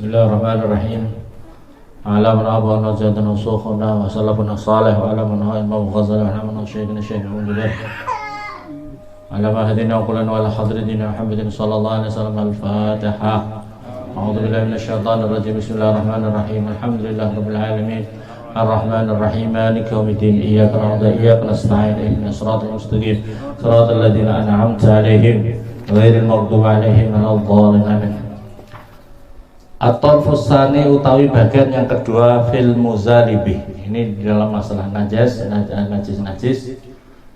Bismillahirrahmanirrahim. Ala man abana jadana sukhuna wa salafuna salih wa ala man haima wa ghazala wa man syaykina syaikhun billah. Ala ma hadina wa qulana wa ala hadridina Muhammadin sallallahu alaihi wasallam al-Fatihah. A'udzu billahi minasy syaithanir rajim. Bismillahirrahmanirrahim. Alhamdulillahirabbil alamin. Ar-Rahmanir-Rahim. Maliki yaumiddin. Iyyaka na'budu wa iyyaka nasta'in. Ihdinas siratal mustaqim. Siratal ladzina an'amta 'alaihim ghairil maghdubi 'alaihim waladdallin. Amin. At-tarfus tsani utawi bagian yang kedua fil muzalibih. Ini di dalam masalah najis.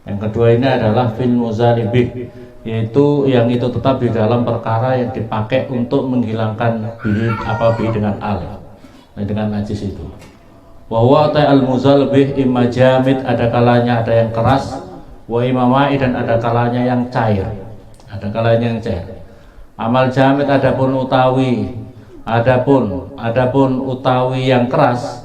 Yang kedua ini adalah fil muzalibih, yaitu yang itu tetap di dalam perkara yang dipakai untuk menghilangkan bihi dengan dengan najis itu. Wa huwa al muzalibih imma jamid, ada kalanya ada yang keras, wa imamai, dan ada kalanya yang cair. Amal jamid adapun utawi yang keras,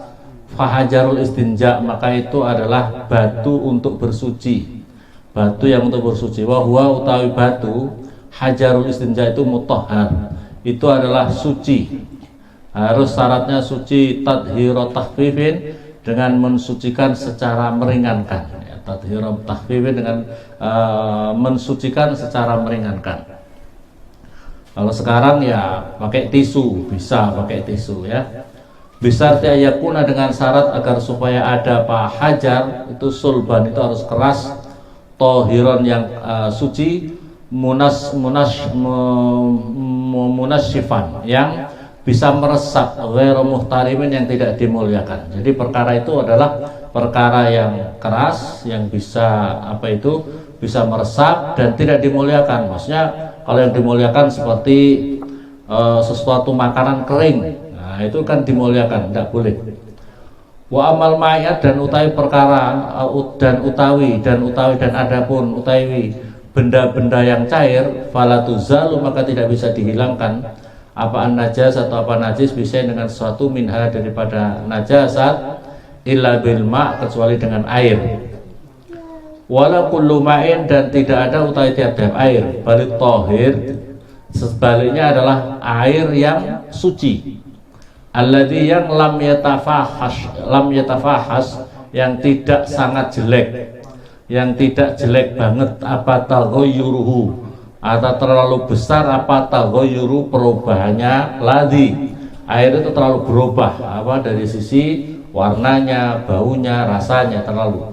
fahajarul istinja, maka itu adalah batu untuk bersuci, batu yang untuk bersuci. Wa huwa utawi batu hajarul istinja itu mutahhar, itu adalah suci, harus syaratnya suci tadhirat tahfifin, dengan mensucikan secara meringankan, ya, tadhirat tahfifin dengan mensucikan secara meringankan. Kalau sekarang ya pakai tisu, bisa pakai tisu ya. Bisa yakuna, dengan syarat agar supaya ada hajar itu sulban, itu harus keras, tohiron yang suci, munasyifan yang bisa meresap, ghairu muhtarimin yang tidak dimuliakan. Jadi perkara itu adalah perkara yang keras, yang bisa bisa meresap dan tidak dimuliakan. Maksudnya kalau yang dimuliakan seperti sesuatu makanan kering, nah itu kan dimuliakan, tidak boleh. Wa amal ma'iyat, dan utawi perkara dan adapun utawi benda-benda yang cair, falatuzalu, maka tidak bisa dihilangkan apaan najas atau apa najis bisa dengan sesuatu minha daripada najasat, illa bil ma', kecuali dengan air. Wala kullu ma'in, dan tidak ada utawi tiap-tiap air, balit tohir, sebaliknya adalah air yang suci, alladzi yang lam yatafahas, yang tidak sangat jelek, yang tidak jelek banget, apa taghayyuruhu, atau terlalu besar apa taghayyuru, perubahannya, ladzi, air itu terlalu berubah dari sisi warnanya, baunya, rasanya terlalu.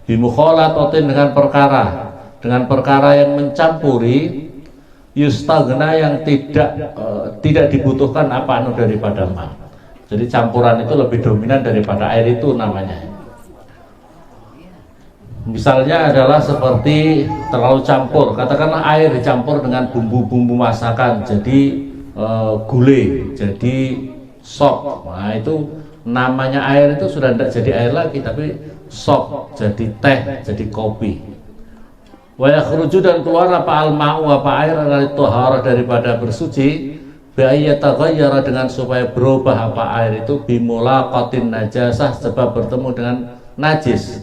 Bimukhalatatin, dengan perkara yang mencampuri, yustagna, yang tidak dibutuhkan daripada ma. Jadi campuran itu lebih dominan daripada air itu namanya. Misalnya adalah seperti terlalu campur, katakanlah air dicampur dengan bumbu-bumbu masakan, jadi gulai, jadi sop. Nah itu namanya air itu sudah tidak jadi air lagi, tapi sop, jadi teh, jadi kopi. Wa yakhruju, dan keluar al-ma'u, air dari toharah, daripada bersuci, bi ayyataghayyara, dengan supaya berubah air itu, bimulaqatin najasah, sebab bertemu dengan najis.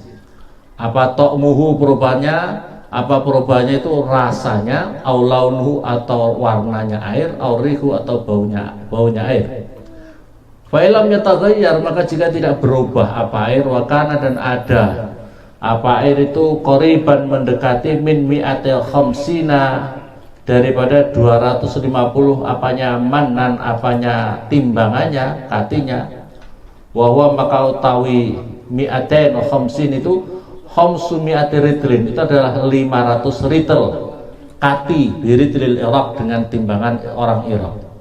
Ta'muhu, perubahannya itu rasanya, au launuhu, atau warnanya air, au rihu, atau baunya air. Fa'ilam yataghayyar, maka jika tidak berubah air, wakana, dan ada air itu qoriban, mendekati min mi'atil khamsina, daripada 250 manan, timbangannya, katinya. Wa maka utawi mi'atain khamsin itu khamsu mi'ati ritlin, itu adalah 500 ritel kati, biritlil Iraq, dengan timbangan orang Irak.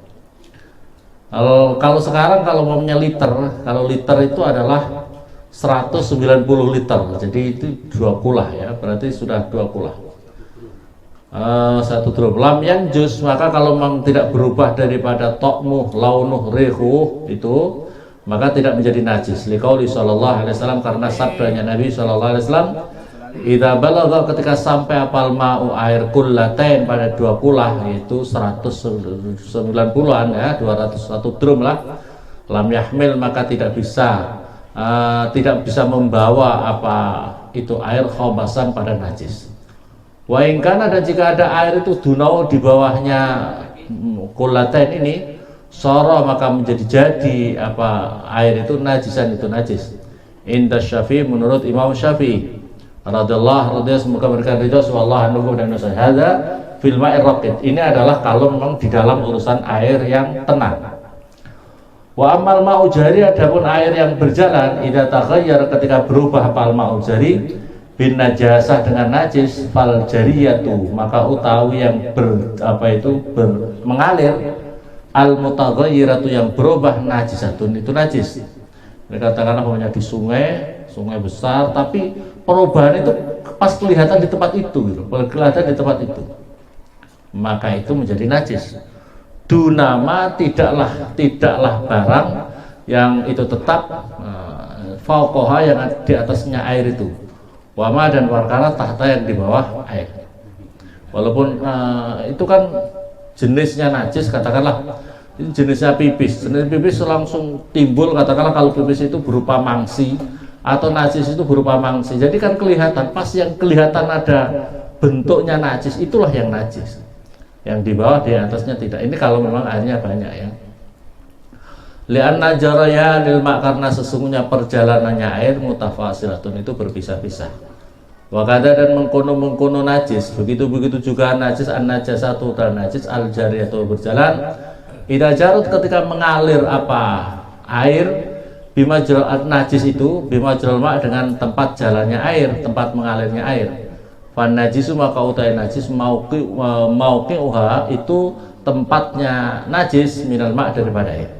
Kalau sekarang kalau ngomongnya liter, kalau liter itu adalah 190 liter, jadi itu 2 kulah ya, berarti sudah 2 kulah. 1 drum lam yang jus, maka kalau memang tidak berubah daripada ta'muh, launuh, rihuh itu, maka tidak menjadi najis. Liqauli sallallahu alaihi wasallam, karena sabdanya Nabi sallallahu alaihi wasallam, idza balagha, ketika sampai ma'u, air kullatain, pada 2 kulah, yaitu 190-an ya, 201 drum lah, lam yahmil, maka tidak bisa membawa itu air khobasan pada najis. Wa in kana, dan jika ada air itu dunau, di bawahnya kullatain ini, soro maka jadi apa air itu najisan, itu najis. Inda Syafi'i, menurut Imam Syafi'i radhiyallahu semoga berkah ridho wallahu anhu dan hadza fil ma'ir raqid. Ini adalah kalau memang di dalam urusan air yang tenang. Wa amal ma'u jari, adapun air yang berjalan, idza taghayyara ketika berubah fal ma'u jari bin najasah dengan najis, fal jariyatu maka utawi yang mengalir, al mutaghayyiratu yang berubah najisatun, itu najis. Mereka katakanlah punya di sungai besar, tapi perubahan itu pas kelihatan di tempat itu gitu, kelihatan di tempat itu, maka itu menjadi najis. Dunama tidaklah barang yang itu tetap fauqaha yang di atasnya air itu, wama dan warkana tahta yang di bawah air. Walaupun itu kan jenisnya najis, katakanlah ini jenisnya pipis, jenis pipis langsung timbul, katakanlah kalau pipis itu berupa mangsi atau najis itu berupa mangsi, jadi kan kelihatan, pas yang kelihatan ada bentuknya najis itulah yang najis, yang di bawah di atasnya tidak. Ini kalau memang airnya banyak ya. Li'anna jaraya lil ma, karena sesungguhnya perjalanannya air mutafasilatun, itu berpisah-pisah. Wakada dan mengkono najis, begitu juga najis, an najasatu dan najis al jariyatu berjalan. Idza jarut ketika mengalir apa air, bimajral najis itu bimajral ma dengan tempat jalannya air, tempat mengalirnya air. Fan najisu maka utai najis mauqi'uha itu tempatnya najis minal ma daripada air.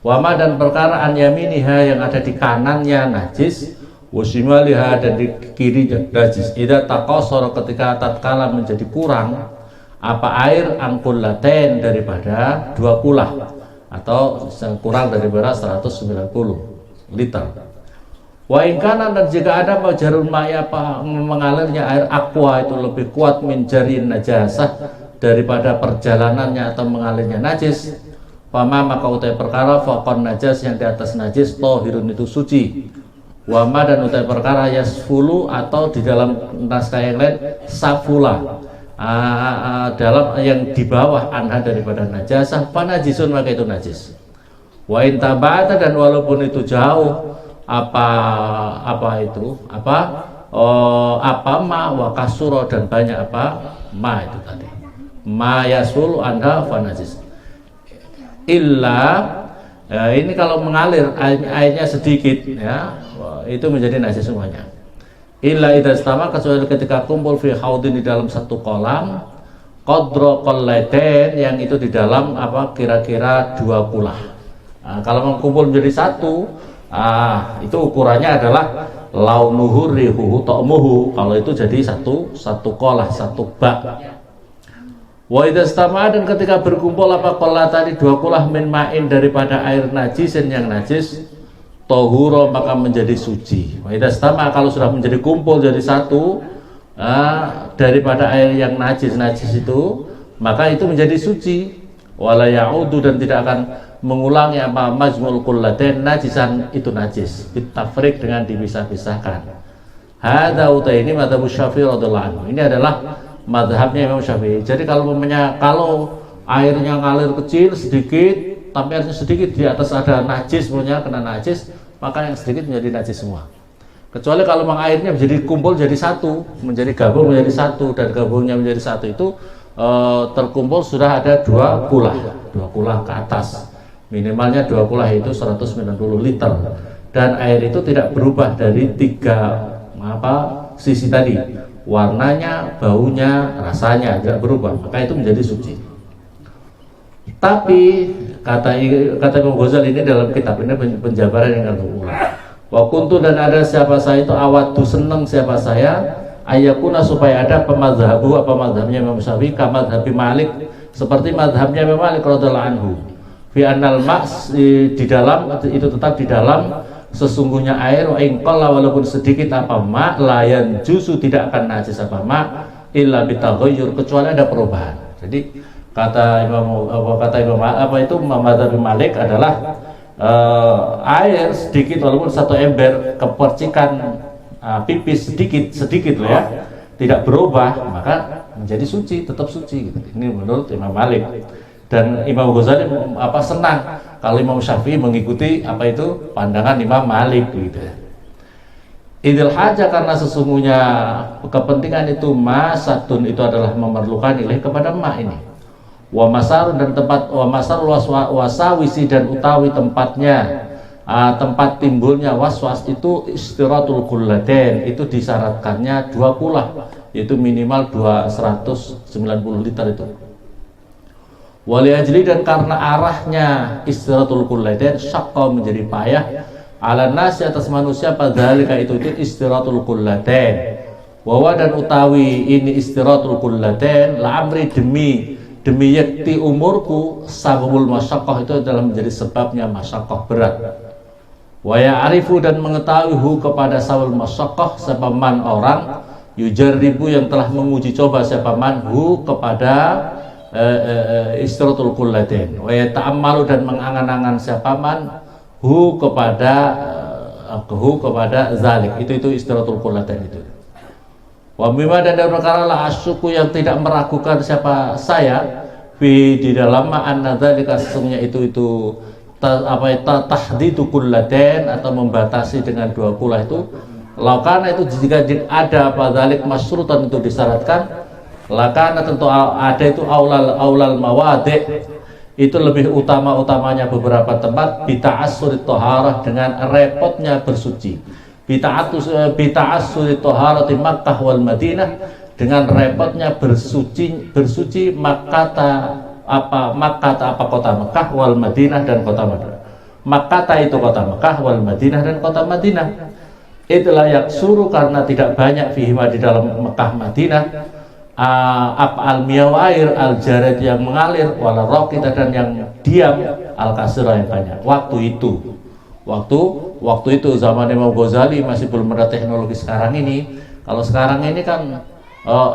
Wama dan perkara an yaminiha yang ada di kanannya najis, wasimaliha dan di kirinya najis. Idza taqassara ketika tatkala menjadi kurang apa air angkullaten daripada 2 kulah atau kurang daripada 190 liter. Wa ingkana, dan jika ada majarul ma'i apa mengalirnya air aqua itu lebih kuat min jarin najasah daripada perjalanannya atau mengalirnya najis, fama maka utai perkara faqon najas yang di atas najis tohirun itu suci. Wama dan utai perkara yasfulu atau di dalam naskah yang lain safula, dalam yang di bawah anha daripada najasah, panajisun maka itu najis. Wa intabata, dan walaupun itu jauh apa ma wa kasuro dan banyak apa ma itu tadi, ma yasul anha fanajis illa ini kalau mengalir airnya sedikit ya, itu menjadi najis semuanya. Illa idza istama, kecuali ketika kumpul fi haudin di dalam satu kolam, qadra qallatain yang itu di dalam apa kira-kira 2 kulah. Kalau mengkumpul menjadi satu, itu ukurannya adalah launuhu rihuhu ta'muhu, kalau itu jadi satu kolah, satu bak. Wa idza istama, dan ketika berkumpul apa kolah tadi 2 kulah min ma'in daripada air najisin yang najis, tohuro maka menjadi suci. Wa idza istama, kalau sudah menjadi kumpul jadi satu daripada air yang najis itu, maka itu menjadi suci. Wala ya'udu, dan tidak akan mengulangi apa majmul kullatain najisan itu najis bitafriq dengan dipisah-pisahkan. Hadza utaini madzhab Syafi'i radhiyallahu anhu. Ini adalah mazhabnya Imam Syafi'i. Jadi kalau airnya ngalir kecil sedikit, tapi airnya sedikit di atas ada najis, punya kena najis, maka yang sedikit menjadi najis semua. Kecuali kalau memang airnya menjadi kumpul jadi satu, menjadi gabung menjadi satu, dan gabungnya menjadi satu itu terkumpul sudah ada 2 kulah ke atas. Minimalnya 2 kulah itu 190 liter, dan air itu tidak berubah dari 3 sisi tadi, warnanya, baunya, rasanya tidak berubah, maka itu menjadi suci. Tapi kata Imam Ghazali ini dalam kitab ini penjabaran yang berulang. Wa kuntu, dan ada siapa saya itu awadu senang siapa saya ayakuna supaya ada pemadhabu apa madhabnya Imam Syafi'i kamadhabi Malik, seperti madhabnya Imam Malik radhiyallahu anhu. Fi anal ma's di dalam itu tetap di dalam sesungguhnya air, wa ingqalla walaupun sedikit apa ma layan jusu tidak akan najis apa ma illa bitaghayyur, kecuali ada perubahan. Jadi kata Imam madhab Malik adalah air sedikit walaupun 1 ember kepercikan pipis sedikit loh ya, tidak berubah, maka menjadi suci, tetap suci gitu. Ini menurut Imam Malik. Dan Imam Ghazali senang kalau Imam Syafi'i mengikuti pandangan Imam Malik gitu. Idil haja, karena sesungguhnya kepentingan itu masatun, itu adalah memerlukan nilai kepada ma ini. Wa masarun, dan tempat wa masar wasawisi, dan utawi tempatnya tempat timbulnya waswas itu istiratul kullaten, itu disyaratkannya 2 kulah, yaitu minimal 290 liter itu. Wali ajli, dan karena arahnya istiratul kullaten syaqqa, menjadi payah ala nasi, atas manusia, padhalika itu istiratul kullaten. Wawa, dan utawi ini istiratul kullaten la amri, demi yakti umurku, sababul masyaqqah, itu adalah menjadi sebabnya masyaqqah berat. Wa ya'rifu, dan mengetahui hu kepada sababul masyaqqah, siapa man orang yujarribu, yang telah menguji coba, siapa man hu kepada istiratul kullaten. Wa yata'ammalu, dan mengangan-angan siapa man hu kepada zalik, itu istiratul kullaten itu. Wa mimma, dan dari perkara la asyuku, yang tidak meragukan siapa saya di dalam anna dzalika, sesungguhnya itu tahdidu kullaten, atau membatasi dengan 2 kulah itu. Lakana, itu jika ada dzalik masrutan, itu disyaratkan. Lakana, tentu ada itu aulal mawadi', itu lebih utamanya beberapa tempat bita'assurit thaharah, dengan repotnya bersuci. Bita'assurit thaharah di Makkah wal Madinah, dengan repotnya bersuci Makkah kota Makkah wal Madinah, dan kota Madinah. Makkah itu kota Makkah, wal Madinah, dan kota Madinah. Itulah yaksuru, karena tidak banyak fihima, di dalam Makkah Madinah, al-miyah, air al-jarid, yang mengalir, wala raqita, dan yang diam, al-kasira, yang banyak. Waktu itu zaman Imam Ghazali masih belum ada teknologi sekarang ini. Kalau sekarang ini kan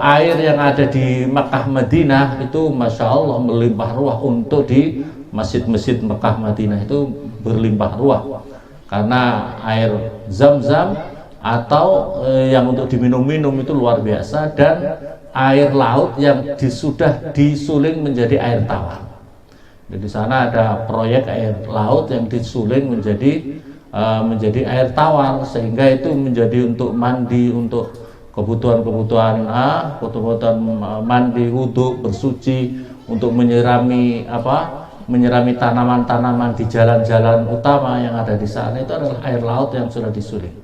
air yang ada di Makkah Madinah itu Masya Allah melimpah ruah. Untuk di masjid-masjid Makkah Madinah itu berlimpah ruah, karena air zam-zam atau yang untuk diminum-minum itu luar biasa, dan air laut yang sudah disuling menjadi air tawar. Jadi sana ada proyek air laut yang disuling menjadi air tawar, sehingga itu menjadi untuk mandi, untuk kebutuhan mandi, wudhu, bersuci, untuk menyirami tanaman-tanaman di jalan-jalan utama yang ada di sana, itu adalah air laut yang sudah disuling.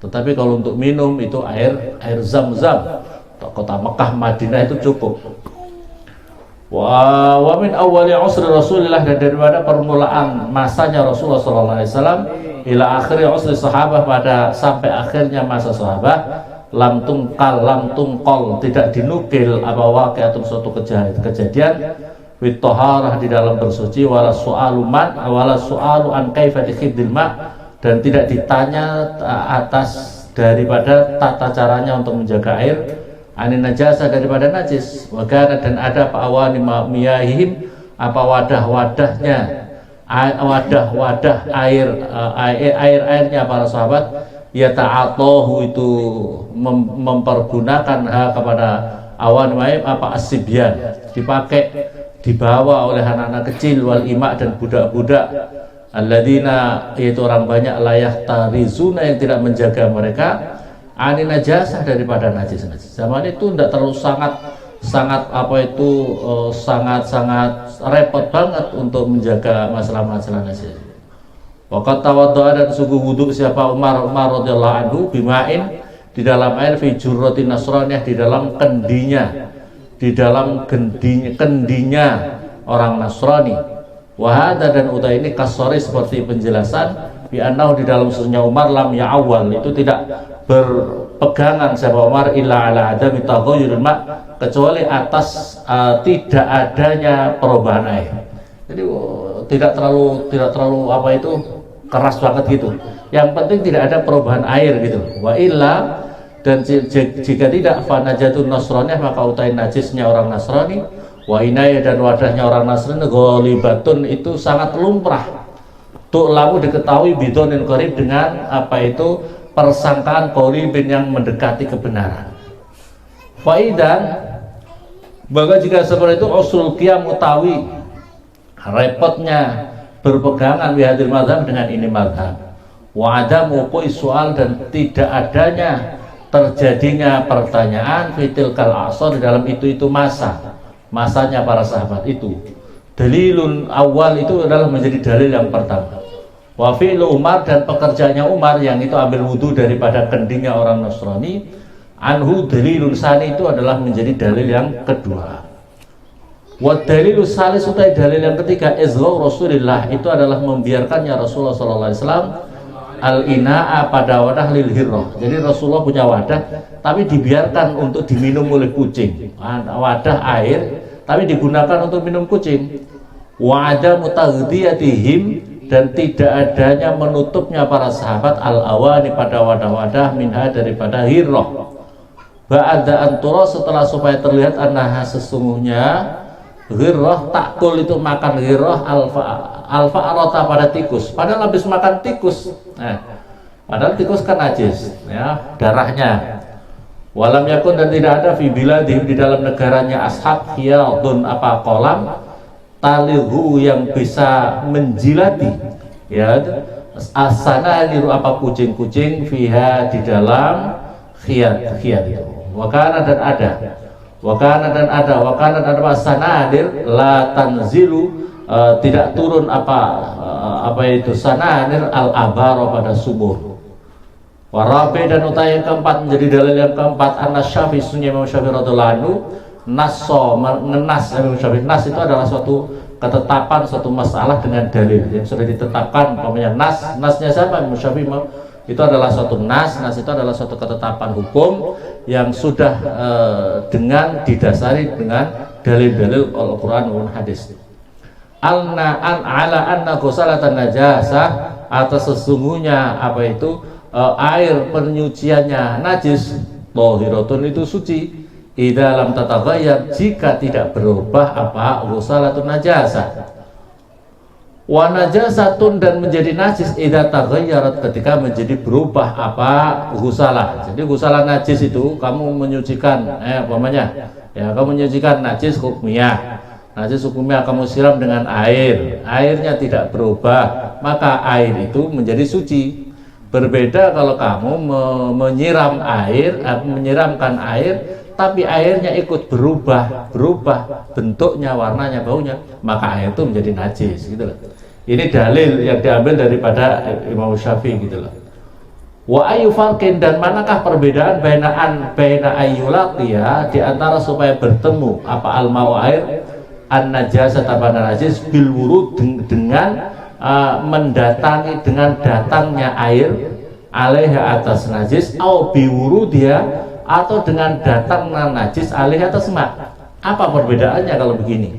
Tetapi kalau untuk minum itu air zam-zam kota Mekah Madinah itu cukup. Wa min awwali usri Rasulillah, dan daripada permulaan masanya Rasulullah SAW ila akhiri usri sahabah, pada sampai akhirnya masa sahabat, lam tungqal, tidak dinukil waqi'atun, suatu kejadian witoharah, di dalam bersuci, wala su'alu an kaifati khidil ma, dan tidak ditanya atas daripada tata caranya untuk menjaga air, anin najasa, daripada najis. Wakana, dan ada awani miyahim, wadah airnya para sahabat, yata'atohu, itu mempergunakan kepada awan ma'im asibyan, dibawa oleh anak-anak kecil, wal ima, dan budak-budak, alladzina, yaitu orang banyak, layah tarizuna, yang tidak menjaga mereka, ani najasah, daripada najis. Zaman itu tidak terlalu sangat repot banget untuk menjaga masalah-masalah najis. Waqat tawaddu'a, dan sungguh wudhu siapa Umar radhiyallahu anhu, bimain, di dalam air, fi jurratin nasraniyah, di dalam kendinya orang Nasrani. Wahada, dan utai ini kasori, seperti penjelasan, bi annahu, di dalam sunnah Umar, lam ya'awwal, itu tidak berpegangan siapa Umar illa ala adami taghayyuril ma, kecuali atas tidak adanya perubahan air. Jadi tidak terlalu keras banget gitu. Yang penting tidak ada perubahan air gitu. Wa illa, dan jika tidak, fanajatun nasraniyah, maka utai najisnya orang Nasrani, wa inaya, dan wadahnya orang Nasrani, ghalibatun, itu sangat lumrah. Tu'lamu, diketahui, bidonin qarib, dengan persangkaan qaribin, yang mendekati kebenaran. Faidan, maka jika seperti itu, usul qiyam, utawi repotnya berpegangan bihadil mazhab dengan ini mazhab, wa adamu soal dan tidak adanya terjadinya pertanyaan fitil kal asor di dalam itu masanya para sahabat itu. Dalilun awal itu adalah menjadi dalil yang pertama. Wa fi'lu Umar dan pekerjaannya Umar yang itu ambil wudhu daripada kendingnya orang Nasrani, anhu dalilun sani itu adalah menjadi dalil yang kedua. Wa dalilus salis utai dalil yang ketiga izlau Rasulillah itu adalah membiarkannya Rasulullah SAW al-ina'a pada wadah lil hirrah. Jadi Rasulullah punya wadah tapi dibiarkan untuk diminum oleh kucing. Wadah air tapi digunakan untuk minum kucing. Wa ada mutaghdiyatihim dan tidak adanya menutupnya para sahabat al-awani pada wadah-wadah minha daripada hirrah. Ba'da antura setelah supaya terlihat annaha sesungguhnya ghirrah takul itu makan ghirrah alfa arota pada tikus, padahal habis makan tikus. Padahal tikus kan najis ya darahnya. Walam yakun dan tidak ada fi biladihim di dalam negaranya ashab hiyadun apa kolam talihu yang bisa menjilati ya asana niru apa kucing-kucing fiha di dalam khiyat itu. Wakana dan ada sanadir la tanzilu tidak turun apa itu sanadir al abaro pada sumur. Warabi dan utai yang keempat menjadi dalil yang keempat anas Syafi'i sunnah Imam Syafi'i radhiyallahu anhu naso mengenas Imam Syafi'i. Nas itu adalah suatu ketetapan suatu masalah dengan dalil yang sudah ditetapkan. Umpamanya nasnya siapa? Imam Syafi'i. Itu adalah suatu nas itu adalah suatu ketetapan hukum yang sudah dengan didasari dengan dalil-dalil Al-Quran dan hadis. Ala anna ghusalatan najasah atas sesungguhnya apa itu air penyuciannya najis tohiratun itu suci idza lam tataghayyar jika tidak berubah apa ghusalatun najasah. Wa najasatun dan menjadi najis idza taghayyarat ketika menjadi berubah apa ghusalah. Jadi ghusalah najis itu kamu menyucikan umpamanya ya kamu menyucikan najis hukumiyah. Najis hukumiyah kamu siram dengan air. Airnya tidak berubah, maka air itu menjadi suci. Berbeda kalau kamu menyiramkan air tapi airnya ikut berubah bentuknya, warnanya, baunya, maka air itu menjadi najis gitu loh. Ini dalil yang diambil daripada Imam Syafi'i gitu loh. Wa ayu farqin dan manakah perbedaan baina ayyulaqiya di antara supaya bertemu apa al-ma'u air an najasah tabana najis bil wurud dengan mendatangi dengan datangnya air alaiha atas najis au bi wurudiha atau dengan datangnya najis alaiha atas ma. Apa perbedaannya kalau begini?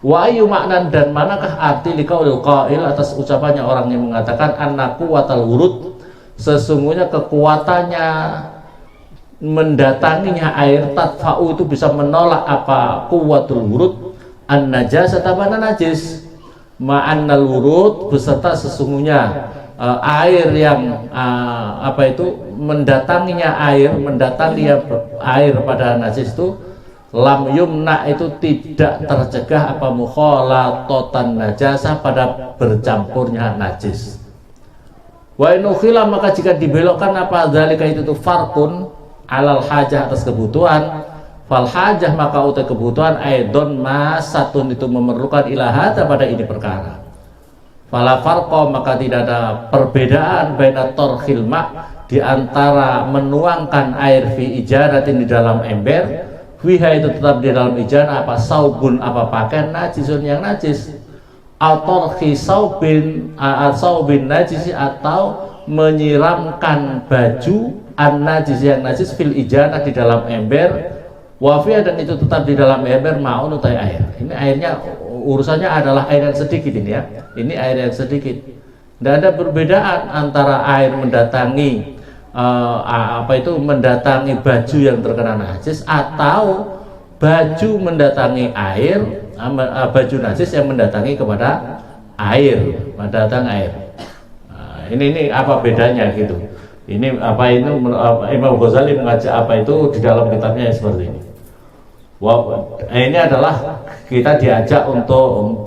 Wa ayu maknan dan manakah arti liqaulil qail atas ucapannya orang yang mengatakan annaku watal wurud sesungguhnya kekuatannya mendatanginya air tadfa'u itu bisa menolak apa kuwatul wurud an najasah tabana najis ma'annal wurud beserta sesungguhnya air yang apa itu mendatangi air pada najis itu lam yumna itu tidak tercegah apa mukhalatotan najasah pada bercampurnya najis. Wa inukhila maka jika dibelokkan apa dzalika itu farqun alal hajah atas kebutuhan fal hajah maka utai kebutuhan aidon masatun itu memerlukan ilahata pada ini perkara. Fala farqa maka tidak ada perbedaan baina torkhil ma di antara menuangkan air fi ijaratin di dalam ember fiha itu tetap di dalam ijarah apa saubun apa pakaian najisun yang najis atau saubin najis atau menyiramkan baju an najis yang najis fil ijarah di dalam ember wafiyah dan itu tetap di dalam ember ma'un utai air. Ini airnya urusannya adalah air yang sedikit ini ya. Ini air yang sedikit. Tidak ada perbedaan antara air mendatangi mendatangi baju yang terkena najis atau baju mendatangi air baju najis yang mendatangi kepada air, mendatang air. Ini apa bedanya gitu. Ini Imam Ghazali mengajak apa itu di dalam kitabnya seperti ini. Ini adalah kita diajak untuk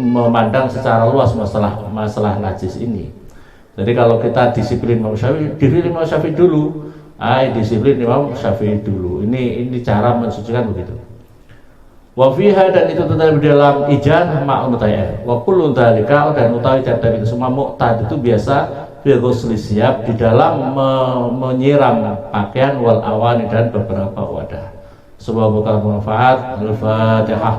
memandang secara luas masalah najis ini. Jadi kalau kita disiplin Imam Syafi'i, diri Imam Syafi'i dulu, disiplin Imam Syafi'i dulu. Ini cara mensucikan begitu. Wa fiha, dan itu terdapat dalam ijan ma'un tayyib. Wa kullu dzalika, dan utawi dari itu semua muqtad itu biasa fil ghusli siap, di dalam menyiram pakaian wal awani dan beberapa wadah. Sebuah bukan bermanfaat. Al-Fatihah.